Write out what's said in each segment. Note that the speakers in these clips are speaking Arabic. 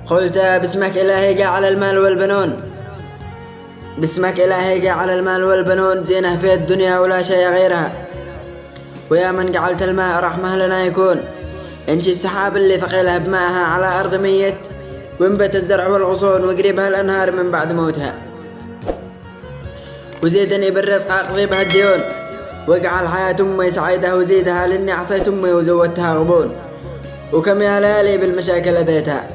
قلت باسمك إلهي جعل المال والبنون، باسمك إلهي جعل المال والبنون زينة في الدنيا ولا شيء غيرها. ويا من جعلت الماء رحمة لنا يكون، انشي السحاب اللي ثقيلها بماءها على أرض ميت، وانبت الزرع والغصون وقريبها الأنهار من بعد موتها. وزيدني بالرزق أقضي بها الديون، واجعل حياة أمي سعيدة وزيدها، لأني عصيت أمي وزودتها غبون. وكم يا ليالي بالمشاكل أذيتها،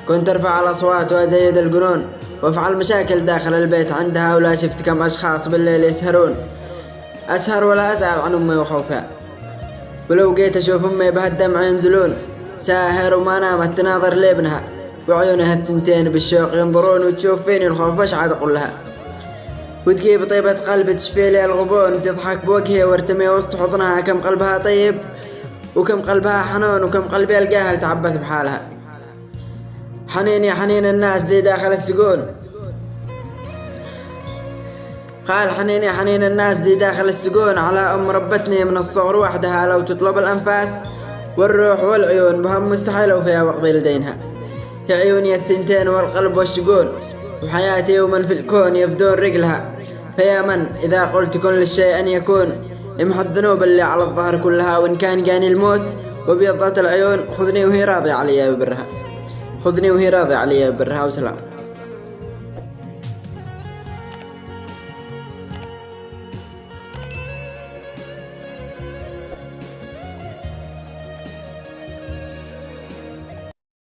كنت أرفع الأصوات وأزيد الجنون، وافعل مشاكل داخل البيت عندها، ولا شفت كم أشخاص بالليل يسهرون. أسهر ولا أسأل عن أمي وخوفها، ولو جيت أشوف أمي بهالدمع ينزلون. ساهر وما نامت تناظر لابنها، وعيونها الثنتين بالشوق ينظرون، وتشوف فيني الخوف وش عاد أقول لها. وتجيب طيبة قلب تشفي لي الغبون، تضحك بوجهي وارتمي وسط حضنها. كم قلبها طيب وكم قلبها حنون، وكم قلبي القاها تعبث بحالها. حنين يا حنين الناس دي داخل السجون، قال حنين يا حنين الناس دي داخل السجون، على أم ربتني من الصغر وحدها، لو تطلب الأنفاس والروح والعيون بهم مستحيل وفيها وقضي لدينها. يا عيوني الثنتين والقلب والشجون، وحياتي ومن في الكون يفدون رجلها. فيا من إذا قلت كن للشيء أن يكون، امحو الذنوب اللي على الظهر كلها. وإن كان جاني الموت وبيضت العيون، خذني وهي راضي علي ببرها، خذني وهي راضي علي ببرها. وسلام.